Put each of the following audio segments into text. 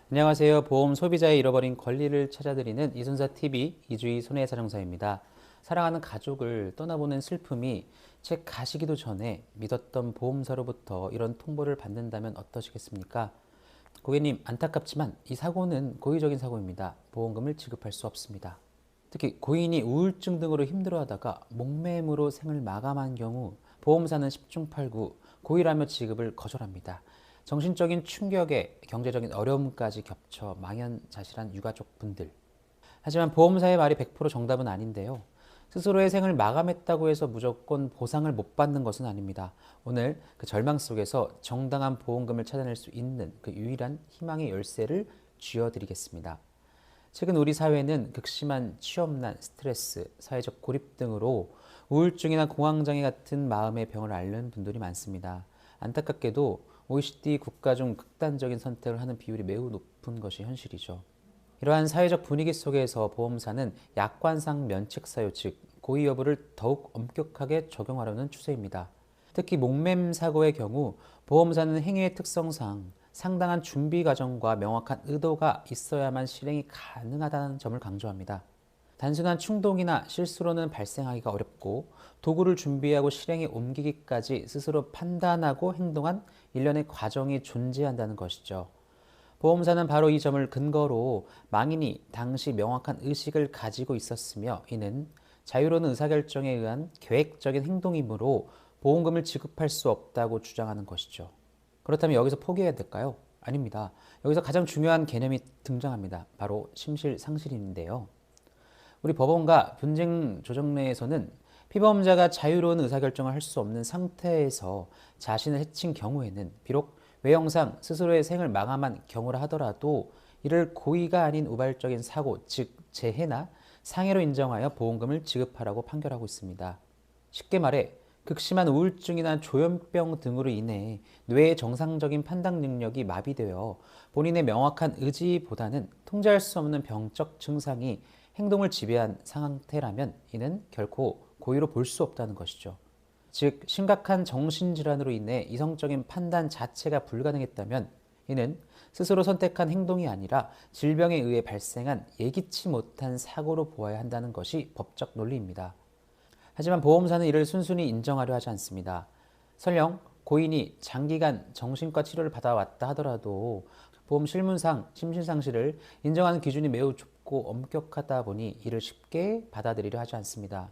안녕하세요. 보험 소비자의 잃어버린 권리를 찾아드리는 이순사TV 이주희 손해사정사입니다. 사랑하는 가족을 떠나보낸 슬픔이 채 가시기도 전에 믿었던 보험사로부터 이런 통보를 받는다면 어떠시겠습니까? 고객님, 안타깝지만 이 사고는 고의적인 사고입니다. 보험금을 지급할 수 없습니다. 특히 고인이 우울증 등으로 힘들어하다가 목매임으로 생을 마감한 경우 보험사는 10중 8구 고의라며 지급을 거절합니다. 정신적인 충격에 경제적인 어려움까지 겹쳐 망연자실한 유가족분들. 하지만 보험사의 말이 100% 정답은 아닌데요. 스스로의 생을 마감했다고 해서 무조건 보상을 못 받는 것은 아닙니다. 오늘 그 절망 속에서 정당한 보험금을 찾아낼 수 있는 그 유일한 희망의 열쇠를 쥐어드리겠습니다. 최근 우리 사회는 극심한 취업난, 스트레스, 사회적 고립 등으로 우울증이나 공황장애 같은 마음의 병을 앓는 분들이 많습니다. 안타깝게도 OECD 국가 중 극단적인 선택을 하는 비율이 매우 높은 것이 현실이죠. 이러한 사회적 분위기 속에서 보험사는 약관상 면책 사유, 즉 고의 여부를 더욱 엄격하게 적용하려는 추세입니다. 특히 목매임 사고의 경우 보험사는 행위의 특성상 상당한 준비 과정과 명확한 의도가 있어야만 실행이 가능하다는 점을 강조합니다. 단순한 충동이나 실수로는 발생하기가 어렵고 도구를 준비하고 실행에 옮기기까지 스스로 판단하고 행동한 일련의 과정이 존재한다는 것이죠. 보험사는 바로 이 점을 근거로 망인이 당시 명확한 의식을 가지고 있었으며 이는 자유로운 의사결정에 의한 계획적인 행동이므로 보험금을 지급할 수 없다고 주장하는 것이죠. 그렇다면 여기서 포기해야 될까요? 아닙니다. 여기서 가장 중요한 개념이 등장합니다. 바로 심실상실인데요. 우리 법원과 분쟁 조정례에서는 피보험자가 자유로운 의사결정을 할 수 없는 상태에서 자신을 해친 경우에는 비록 외형상 스스로의 생을 마감한 경우라 하더라도 이를 고의가 아닌 우발적인 사고, 즉 재해나 상해로 인정하여 보험금을 지급하라고 판결하고 있습니다. 쉽게 말해 극심한 우울증이나 조현병 등으로 인해 뇌의 정상적인 판단 능력이 마비되어 본인의 명확한 의지보다는 통제할 수 없는 병적 증상이 행동을 지배한 상태라면 이는 결코 고의로 볼 수 없다는 것이죠. 즉 심각한 정신질환으로 인해 이성적인 판단 자체가 불가능했다면 이는 스스로 선택한 행동이 아니라 질병에 의해 발생한 예기치 못한 사고로 보아야 한다는 것이 법적 논리입니다. 하지만 보험사는 이를 순순히 인정하려 하지 않습니다. 설령 고인이 장기간 정신과 치료를 받아왔다 하더라도 보험 실문상 심신상실을 인정하는 기준이 매우 좁고 엄격하다 보니 이를 쉽게 받아들이려 하지 않습니다.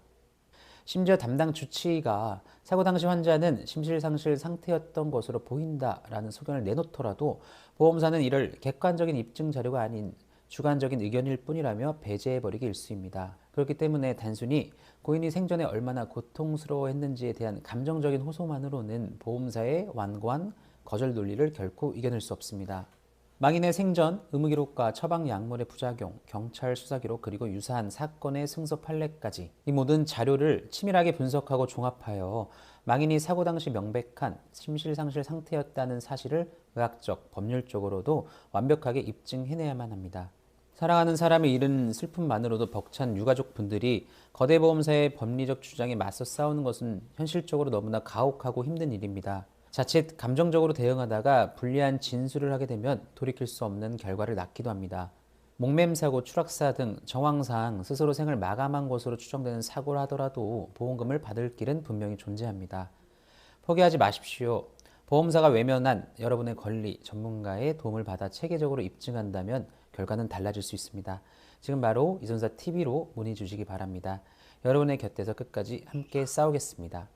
심지어 담당 주치의가 사고 당시 환자는 심실상실 상태였던 것으로 보인다라는 소견을 내놓더라도 보험사는 이를 객관적인 입증 자료가 아닌 주관적인 의견일 뿐이라며 배제해버리기 일쑤입니다. 그렇기 때문에 단순히 고인이 생전에 얼마나 고통스러워했는지에 대한 감정적인 호소만으로는 보험사의 완고한 거절 논리를 결코 이겨낼 수 없습니다. 망인의 생전 의무기록과 처방 약물의 부작용, 경찰 수사기록 그리고 유사한 사건의 승소 판례까지 이 모든 자료를 치밀하게 분석하고 종합하여 망인이 사고 당시 명백한 심실상실 상태였다는 사실을 의학적, 법률적으로도 완벽하게 입증해내야만 합니다. 사랑하는 사람을 잃은 슬픔만으로도 벅찬 유가족 분들이 거대 보험사의 법리적 주장에 맞서 싸우는 것은 현실적으로 너무나 가혹하고 힘든 일입니다. 자칫 감정적으로 대응하다가 불리한 진술을 하게 되면 돌이킬 수 없는 결과를 낳기도 합니다. 목매임사고, 추락사 등 정황상 스스로 생을 마감한 것으로 추정되는 사고를 하더라도 보험금을 받을 길은 분명히 존재합니다. 포기하지 마십시오. 보험사가 외면한 여러분의 권리, 전문가의 도움을 받아 체계적으로 입증한다면 결과는 달라질 수 있습니다. 지금 바로 이순사TV로 문의 주시기 바랍니다. 여러분의 곁에서 끝까지 함께 싸우겠습니다.